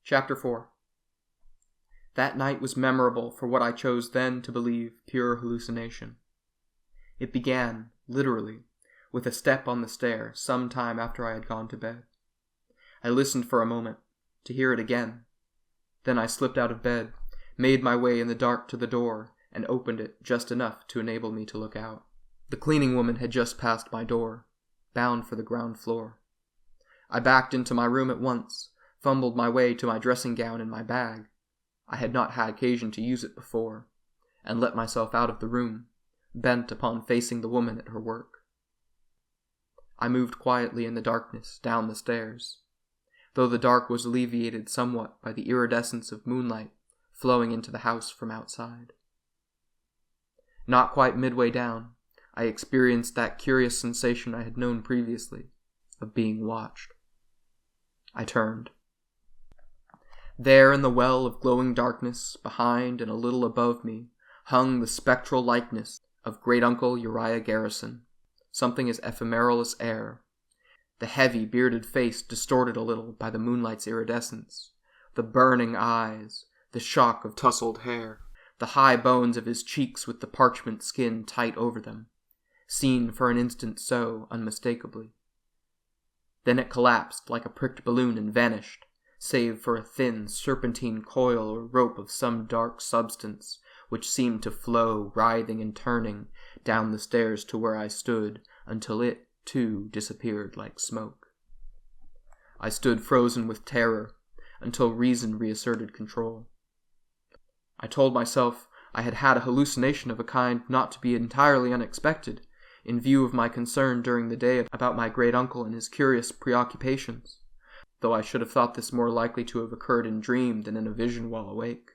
Chapter 4. That night was memorable for what I chose then to believe pure hallucination. It began, literally, with a step on the stair some time after I had gone to bed. I listened for a moment, to hear it again. Then I slipped out of bed, made my way in the dark to the door, and opened it just enough to enable me to look out. The cleaning woman had just passed my door, bound for the ground floor. I backed into my room at once, fumbled my way to my dressing gown and my bag. I had not had occasion to use it before, and let myself out of the room, bent upon facing the woman at her work. I moved quietly in the darkness down the stairs, though the dark was alleviated somewhat by the iridescence of moonlight flowing into the house from outside. Not quite midway down, I experienced that curious sensation I had known previously, of being watched. I turned. There in the well of glowing darkness, behind and a little above me, hung the spectral likeness of great-uncle Uriah Garrison, something as ephemeral as air. The heavy, bearded face distorted a little by the moonlight's iridescence, the burning eyes, the shock of tousled hair, the high bones of his cheeks with the parchment skin tight over them, seen for an instant so unmistakably. Then it collapsed like a pricked balloon and vanished, save for a thin, serpentine coil or rope of some dark substance, which seemed to flow, writhing and turning, down the stairs to where I stood, until it, too, disappeared like smoke. I stood frozen with terror, until reason reasserted control. I told myself I had had a hallucination of a kind not to be entirely unexpected, in view of my concern during the day about my great-uncle and his curious preoccupations, though I should have thought this more likely to have occurred in dream than in a vision while awake.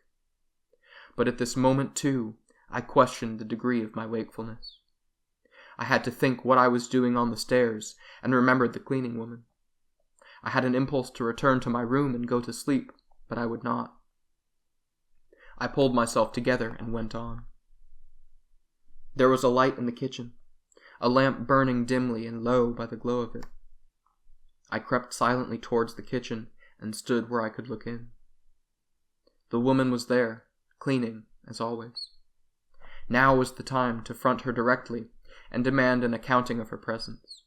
But at this moment, too, I questioned the degree of my wakefulness. I had to think what I was doing on the stairs, and remembered the cleaning woman. I had an impulse to return to my room and go to sleep, but I would not. I pulled myself together and went on. There was a light in the kitchen, a lamp burning dimly and low by the glow of it. I crept silently towards the kitchen and stood where I could look in. The woman was there, cleaning, as always. Now was the time to front her directly and demand an accounting of her presence.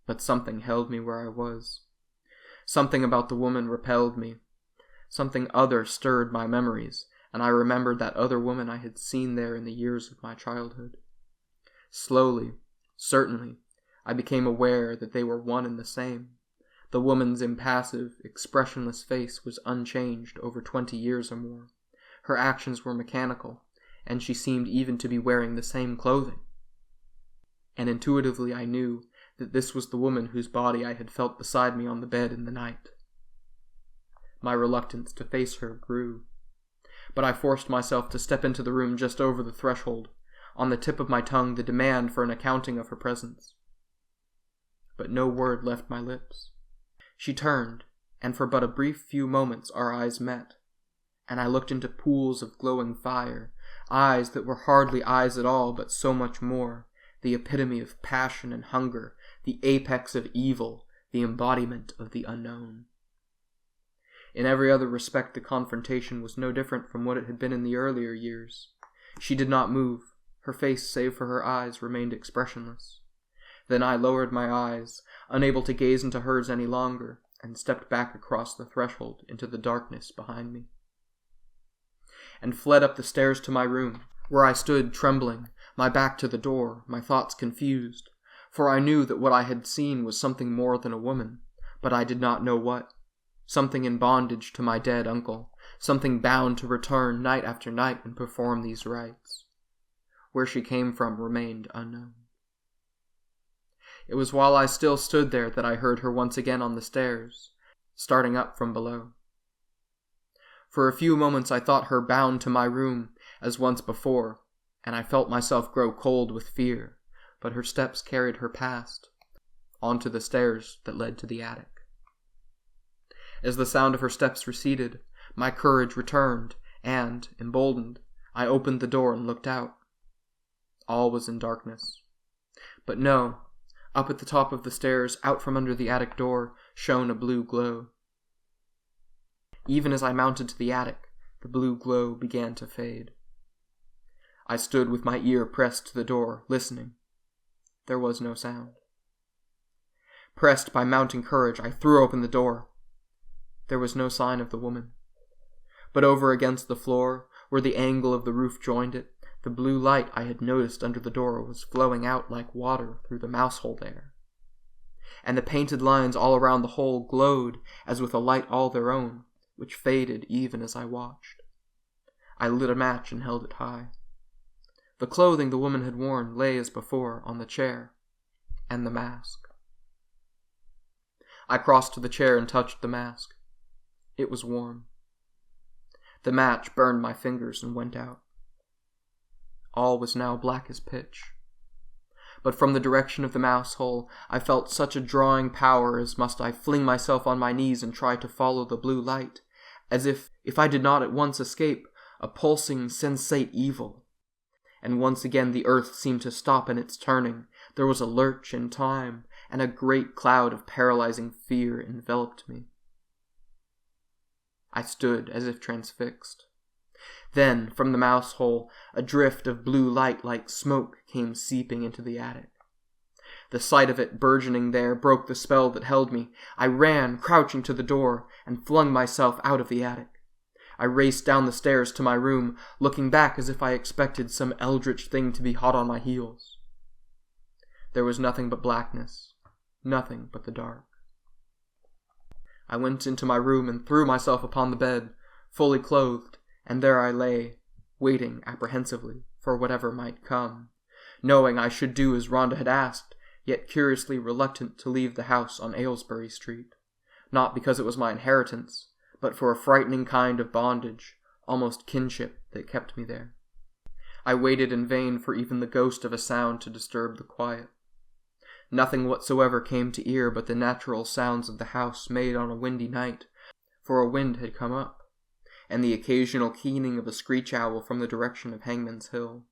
But something held me where I was. Something about the woman repelled me. Something other stirred my memories, and I remembered that other woman I had seen there in the years of my childhood. Slowly, certainly, I became aware that they were one and the same. The woman's impassive, expressionless face was unchanged over 20 years or more. Her actions were mechanical, and she seemed even to be wearing the same clothing. And intuitively I knew that this was the woman whose body I had felt beside me on the bed in the night. My reluctance to face her grew, but I forced myself to step into the room just over the threshold, on the tip of my tongue the demand for an accounting of her presence. But no word left my lips. She turned, and for but a brief few moments our eyes met, and I looked into pools of glowing fire, eyes that were hardly eyes at all, but so much more, the epitome of passion and hunger, the apex of evil, the embodiment of the unknown. In every other respect the confrontation was no different from what it had been in the earlier years. She did not move. Her face, save for her eyes, remained expressionless. Then I lowered my eyes, unable to gaze into hers any longer, and stepped back across the threshold into the darkness behind me, and fled up the stairs to my room, where I stood trembling, my back to the door, my thoughts confused, for I knew that what I had seen was something more than a woman, but I did not know what. Something in bondage to my dead uncle, something bound to return night after night and perform these rites. Where she came from remained unknown. It was while I still stood there that I heard her once again on the stairs, starting up from below. For a few moments I thought her bound to my room as once before, and I felt myself grow cold with fear, but her steps carried her past, onto the stairs that led to the attic. As the sound of her steps receded, my courage returned, and, emboldened, I opened the door and looked out. All was in darkness. But no, up at the top of the stairs, out from under the attic door, shone a blue glow. Even as I mounted to the attic, the blue glow began to fade. I stood with my ear pressed to the door, listening. There was no sound. Pressed by mounting courage, I threw open the door. There was no sign of the woman. But over against the floor, where the angle of the roof joined it, the blue light I had noticed under the door was flowing out like water through the mouse-hole there. And the painted lines all around the hole glowed as with a light all their own, which faded even as I watched. I lit a match and held it high. The clothing the woman had worn lay as before on the chair, and the mask. I crossed to the chair and touched the mask. It was warm. The match burned my fingers and went out. All was now black as pitch. But from the direction of the mouse hole, I felt such a drawing power as must I fling myself on my knees and try to follow the blue light, as if I did not at once escape, a pulsing, sensate evil. And once again the earth seemed to stop in its turning. There was a lurch in time, and a great cloud of paralyzing fear enveloped me. I stood as if transfixed. Then, from the mouse hole, a drift of blue light like smoke came seeping into the attic. The sight of it burgeoning there broke the spell that held me. I ran, crouching to the door, and flung myself out of the attic. I raced down the stairs to my room, looking back as if I expected some eldritch thing to be hot on my heels. There was nothing but blackness, nothing but the dark. I went into my room and threw myself upon the bed, fully clothed, and there I lay, waiting apprehensively for whatever might come, knowing I should do as Rhonda had asked, yet curiously reluctant to leave the house on Aylesbury Street, not because it was my inheritance, but for a frightening kind of bondage, almost kinship, that kept me there. I waited in vain for even the ghost of a sound to disturb the quiet. Nothing whatsoever came to ear but the natural sounds of the house made on a windy night, for a wind had come up, and the occasional keening of a screech owl from the direction of Hangman's Hill.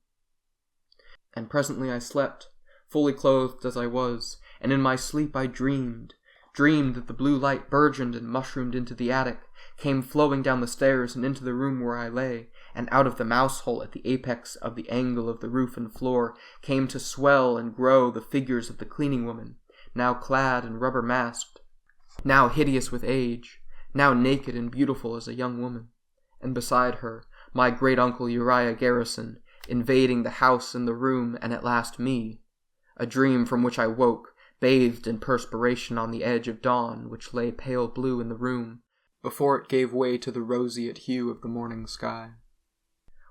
And presently I slept, fully clothed as I was, and in my sleep I dreamed that the blue light burgeoned and mushroomed into the attic, came flowing down the stairs and into the room where I lay, and out of the mouse hole at the apex of the angle of the roof and floor came to swell and grow the figures of the cleaning woman, now clad and rubber masked, now hideous with age, now naked and beautiful as a young woman, and beside her, my great-uncle Uriah Garrison, invading the house and the room, and at last me, a dream from which I woke, bathed in perspiration on the edge of dawn which lay pale blue in the room, before it gave way to the roseate hue of the morning sky.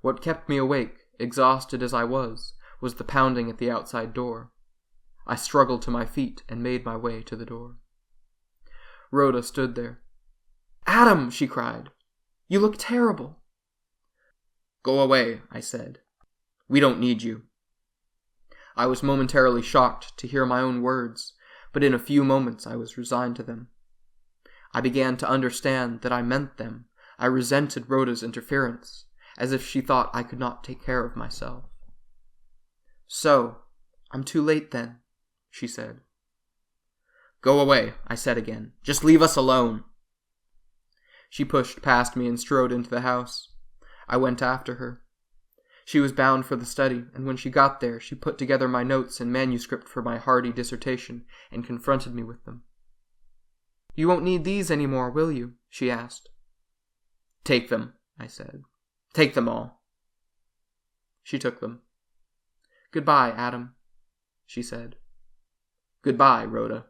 What kept me awake, exhausted as I was the pounding at the outside door. I struggled to my feet and made my way to the door. Rhoda stood there. "Adam!" she cried. "You look terrible." "Go away," I said. "We don't need you." I was momentarily shocked to hear my own words, but in a few moments I was resigned to them. I began to understand that I meant them. I resented Rhoda's interference, as if she thought I could not take care of myself. "So, I'm too late then," she said. "Go away," I said again. "Just leave us alone." She pushed past me and strode into the house. I went after her. She was bound for the study, and when she got there, she put together my notes and manuscript for my hardy dissertation and confronted me with them. "You won't need these any more, will you?" she asked. "Take them," I said. "Take them all." She took them. "Goodbye, Adam," she said. "Goodbye, Rhoda,"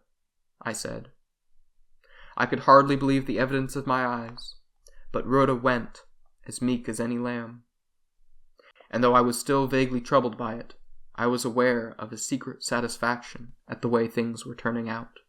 I said. I could hardly believe the evidence of my eyes, but Rhoda went, as meek as any lamb. And though I was still vaguely troubled by it, I was aware of a secret satisfaction at the way things were turning out.